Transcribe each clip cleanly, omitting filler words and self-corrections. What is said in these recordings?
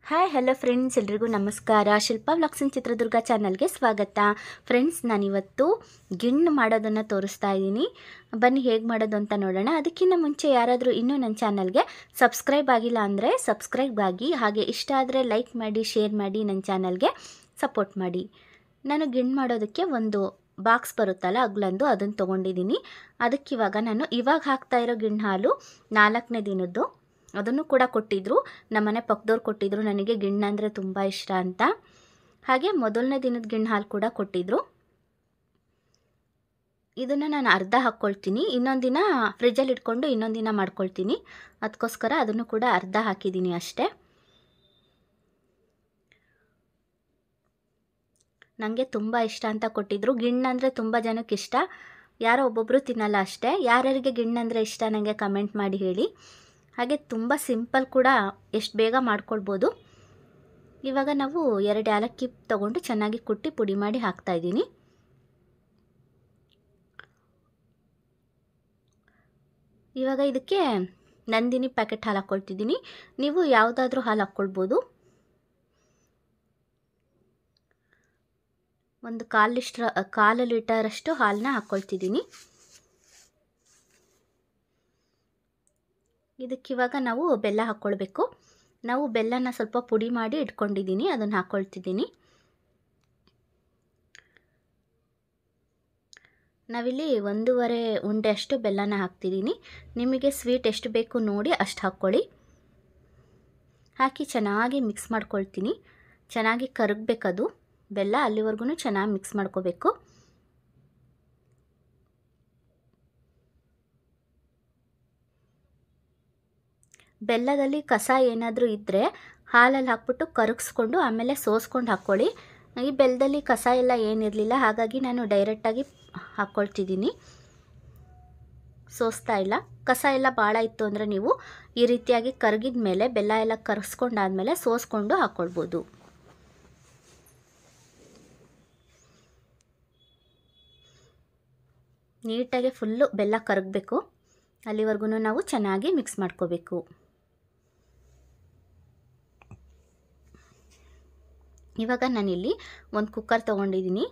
Hi hello friends, ಎಲ್ರಿಗೂ ನಮಸ್ಕಾರ. Shilpa vlogs ಇನ್ ಚಿತ್ರದುರ್ಗ ಚಾನಲ್ಗೆ ಸ್ವಾಗತ. ಫ್ರೆಂಡ್ಸ್, ನಾನಿವತ್ತು ಗಿಣ್ಣು ಮಾಡೋದನ್ನು ತೋರಿಸ್ತಾ ಇದ್ದೀನಿ. ಬನ್ನಿ ಹೇಗೆ ಮಾಡೋದು ಅಂತ ನೋಡೋಣ. ಅದಕ್ಕಿಂತ ಮುಂಚೆ ಯಾರಾದರೂ ಇನ್ನೂ ನನ್ನ ಚಾನಲ್ಗೆ ಸಬ್ಸ್ಕ್ರೈಬ್ ಆಗಿಲ್ಲ ಅಂದರೆ ಸಬ್ಸ್ಕ್ರೈಬ್ ಆಗಿ, ಹಾಗೆ ಇಷ್ಟ ಆದರೆ ಲೈಕ್ ಮಾಡಿ, ಶೇರ್ ಮಾಡಿ, ನನ್ನ ಚಾನಲ್ಗೆ ಸಪೋರ್ಟ್ ಮಾಡಿ. ನಾನು ಗಿಣ್ಣು ಮಾಡೋದಕ್ಕೆ ಒಂದು ಬಾಕ್ಸ್ ಬರುತ್ತಲ್ಲ ಅಗ್ಲಂದು, ಅದನ್ನು ತೊಗೊಂಡಿದ್ದೀನಿ. ಅದಕ್ಕಿವಾಗ ನಾನು ಹಾಕ್ತಾ ಇರೋ ಗಿಣ್ಣು ಹಾಲು 4ನೇ ದಿನದ್ದು. ಅದನ್ನು ಕೂಡ ಕೊಟ್ಟಿದ್ದರು, ನಮ್ಮನೆ ಪಕ್ಕದವ್ರು ಕೊಟ್ಟಿದ್ದರು. ನನಗೆ ಗಿಣ್ಣು ಅಂದರೆ ತುಂಬ ಇಷ್ಟ ಅಂತ. ಹಾಗೆ ಮೊದಲನೇ ದಿನದ ಗಿಣ್ಣು ಹಾಲು ಕೂಡ ಕೊಟ್ಟಿದ್ದರು. ಇದನ್ನು ನಾನು ಅರ್ಧ ಹಾಕ್ಕೊಳ್ತೀನಿ. ಇನ್ನೊಂದು ದಿನ ಫ್ರಿಜ್ಜಲ್ಲಿ ಇಟ್ಕೊಂಡು ಇನ್ನೊಂದು ದಿನ ಮಾಡ್ಕೊಳ್ತೀನಿ. ಅದಕ್ಕೋಸ್ಕರ ಅದನ್ನು ಕೂಡ ಅರ್ಧ ಹಾಕಿದ್ದೀನಿ ಅಷ್ಟೇ. ನನಗೆ ತುಂಬ ಇಷ್ಟ ಅಂತ ಕೊಟ್ಟಿದ್ದರು. ಗಿಣ್ಣು ಅಂದರೆ ತುಂಬ ಜನಕ್ಕೆ ಇಷ್ಟ, ಯಾರೋ ಒಬ್ಬೊಬ್ಬರು ತಿನ್ನಲ್ಲ ಅಷ್ಟೇ. ಯಾರ್ಯಾರಿಗೆ ಗಿಣ್ಣು ಅಂದರೆ ಇಷ್ಟ ನನಗೆ ಕಮೆಂಟ್ ಮಾಡಿ ಹೇಳಿ. ಹಾಗೆ ತುಂಬ ಸಿಂಪಲ್ ಕೂಡ, ಎಷ್ಟು ಬೇಗ ಮಾಡ್ಕೊಳ್ಬೋದು. ಇವಾಗ ನಾವು 2 ಏಲಕ್ಕಿ ತೊಗೊಂಡು ಚೆನ್ನಾಗಿ ಕುಟ್ಟಿ ಪುಡಿ ಮಾಡಿ ಹಾಕ್ತಾಯಿದ್ದೀನಿ. ಇವಾಗ ಇದಕ್ಕೆ ನಂದಿನಿ ಪ್ಯಾಕೆಟ್ ಹಾಲು ಹಾಕ್ಕೊಳ್ತಿದ್ದೀನಿ. ನೀವು ಯಾವುದಾದ್ರೂ ಹಾಲು ಹಾಕ್ಕೊಳ್ಬೋದು. ಒಂದು 1/4 ಲೀಟರಷ್ಟು ಹಾಲನ್ನ ಹಾಕ್ಕೊಳ್ತಿದ್ದೀನಿ. ಇದಕ್ಕಿವಾಗ ನಾವು ಬೆಲ್ಲ ಹಾಕ್ಕೊಳ್ಬೇಕು. ನಾವು ಬೆಲ್ಲನ ಸ್ವಲ್ಪ ಪುಡಿ ಮಾಡಿ ಇಟ್ಕೊಂಡಿದ್ದೀನಿ, ಅದನ್ನು ಹಾಕ್ಕೊಳ್ತಿದ್ದೀನಿ. ನಾವಿಲ್ಲಿ 1.5 ಉಂಡೆ ಅಷ್ಟು ಬೆಲ್ಲನ ಹಾಕ್ತಿದ್ದೀನಿ. ನಿಮಗೆ ಸ್ವೀಟ್ ಎಷ್ಟು ಬೇಕು ನೋಡಿ ಅಷ್ಟು ಹಾಕ್ಕೊಳ್ಳಿ. ಹಾಕಿ ಚೆನ್ನಾಗಿ ಮಿಕ್ಸ್ ಮಾಡ್ಕೊಳ್ತೀನಿ. ಚೆನ್ನಾಗಿ ಕರಗಬೇಕದು ಬೆಲ್ಲ, ಅಲ್ಲಿವರೆಗೂ ಚೆನ್ನಾಗಿ ಮಿಕ್ಸ್ ಮಾಡ್ಕೋಬೇಕು. ಬೆಲ್ಲದಲ್ಲಿ ಕಸ ಏನಾದರೂ ಇದ್ದರೆ ಹಾಲಲ್ಲಿ ಹಾಕ್ಬಿಟ್ಟು ಕರಗಿಸ್ಕೊಂಡು ಆಮೇಲೆ ಸೋಸ್ಕೊಂಡು ಹಾಕ್ಕೊಳ್ಳಿ. ಈ ಬೆಲ್ಲದಲ್ಲಿ ಕಸ ಎಲ್ಲ ಏನಿರಲಿಲ್ಲ, ಹಾಗಾಗಿ ನಾನು ಡೈರೆಕ್ಟಾಗಿ ಹಾಕ್ಕೊಳ್ತಿದ್ದೀನಿ, ಸೋಸ್ತಾ ಇಲ್ಲ. ಕಸ ಎಲ್ಲ ಭಾಳ ಇತ್ತು ಅಂದರೆ ನೀವು ಈ ರೀತಿಯಾಗಿ ಕರಗಿದ ಮೇಲೆ, ಬೆಲ್ಲ ಎಲ್ಲ ಕರಗಿಸ್ಕೊಂಡಾದ್ಮೇಲೆ ಸೋಸ್ಕೊಂಡು ಹಾಕ್ಕೊಳ್ಬೋದು. ನೀಟಾಗಿ ಫುಲ್ಲು ಬೆಲ್ಲ ಕರಗಬೇಕು, ಅಲ್ಲಿವರೆಗೂ ನಾವು ಚೆನ್ನಾಗಿ ಮಿಕ್ಸ್ ಮಾಡ್ಕೋಬೇಕು. ಇವಾಗ ನಾನಿಲ್ಲಿ ಒಂದು ಕುಕ್ಕರ್ ತೊಗೊಂಡಿದ್ದೀನಿ.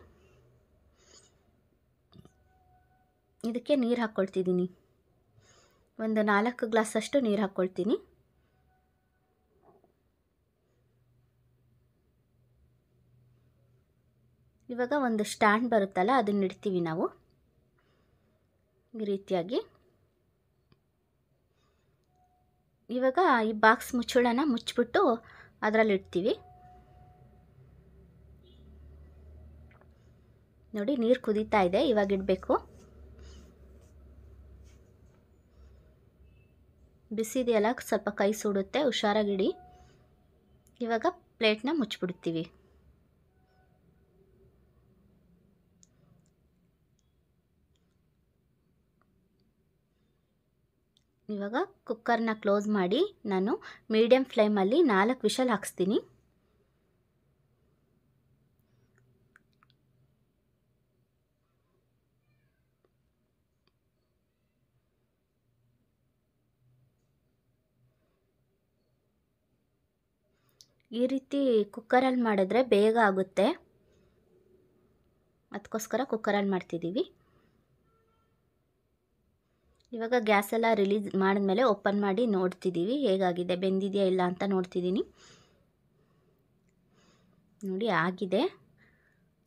ಇದಕ್ಕೆ ನೀರು ಹಾಕ್ಕೊಳ್ತಿದ್ದೀನಿ. ಒಂದು 4 ಗ್ಲಾಸಷ್ಟು ನೀರು ಹಾಕ್ಕೊಳ್ತೀನಿ. ಇವಾಗ ಒಂದು ಸ್ಟ್ಯಾಂಡ್ ಬರುತ್ತಲ್ಲ, ಅದನ್ನ ಇಡ್ತೀವಿ ನಾವು ಈ ರೀತಿಯಾಗಿ. ಇವಾಗ ಈ ಬಾಕ್ಸ್ ಮುಚ್ಚಳನ ಮುಚ್ಚಿಬಿಟ್ಟು ಅದರಲ್ಲಿ ಇಡ್ತೀವಿ. ನೋಡಿ, ನೀರು ಕುದೀತಾ ಇದೆ, ಇವಾಗ ಇಡಬೇಕು. ಬಿಸಿ ಇದೆಯಲ್ಲ, ಸ್ವಲ್ಪ ಕೈ ಸುಡುತ್ತೆ, ಹುಷಾರಾಗಿಡಿ. ಇವಾಗ ಪ್ಲೇಟ್ನ ಮುಚ್ಚಿಬಿಡ್ತೀವಿ. ಇವಾಗ ಕುಕ್ಕರ್ನ ಕ್ಲೋಸ್ ಮಾಡಿ ನಾನು ಮೀಡಿಯಮ್ ಫ್ಲೇಮಲ್ಲಿ 4 ವಿಷಲ್ ಹಾಕ್ಸ್ತೀನಿ. ಈ ರೀತಿ ಕುಕ್ಕರಲ್ಲಿ ಮಾಡಿದ್ರೆ ಬೇಗ ಆಗುತ್ತೆ, ಅದಕ್ಕೋಸ್ಕರ ಕುಕ್ಕರಲ್ಲಿ ಮಾಡ್ತಿದ್ದೀವಿ. ಇವಾಗ ಗ್ಯಾಸೆಲ್ಲ ರಿಲೀಸ್ ಮಾಡಿದ್ಮೇಲೆ ಓಪನ್ ಮಾಡಿ ನೋಡ್ತಿದ್ದೀವಿ ಹೇಗಾಗಿದೆ, ಬೆಂದಿದೆಯಾ ಇಲ್ಲ ಅಂತ ನೋಡ್ತಿದ್ದೀನಿ. ನೋಡಿ, ಆಗಿದೆ.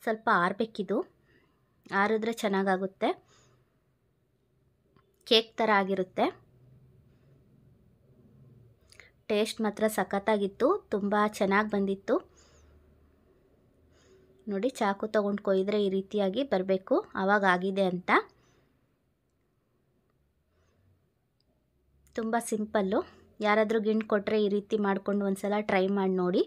ಸ್ವಲ್ಪ ಆರಬೇಕಿದು, ಆರಿದ್ರೆ ಚೆನ್ನಾಗಾಗುತ್ತೆ. ಕೇಕ್ ಥರ ಆಗಿರುತ್ತೆ. ಟೇಸ್ಟ್ ಮಾತ್ರ ಸಖತ್ತಾಗಿತ್ತು, ತುಂಬ ಚೆನ್ನಾಗಿ ಬಂದಿತ್ತು. ನೋಡಿ, ಚಾಕು ತೊಗೊಂಡು ಕೊಯ್ದರೆ ಈ ರೀತಿಯಾಗಿ ಬರಬೇಕು, ಆವಾಗ ಆಗಿದೆ ಅಂತ. ತುಂಬ ಸಿಂಪಲ್ಲು. ಯಾರಾದರೂ ಗಿಣ್ಣು ಕೊಟ್ಟರೆ ಈ ರೀತಿ ಮಾಡಿಕೊಂಡು ಒಂದು ಸಲ ಟ್ರೈ ಮಾಡಿ ನೋಡಿ.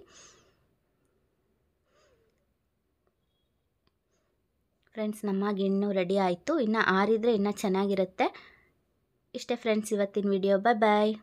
ಫ್ರೆಂಡ್ಸ್, ನಮ್ಮ ಗಿಣ್ಣು ರೆಡಿ ಆಯಿತು. ಇನ್ನು ಆರಿದರೆ ಇನ್ನೂ ಚೆನ್ನಾಗಿರುತ್ತೆ. ಇಷ್ಟೇ ಫ್ರೆಂಡ್ಸ್ ಇವತ್ತಿನ ವಿಡಿಯೋ. ಬಾಯ್ ಬಾಯ್.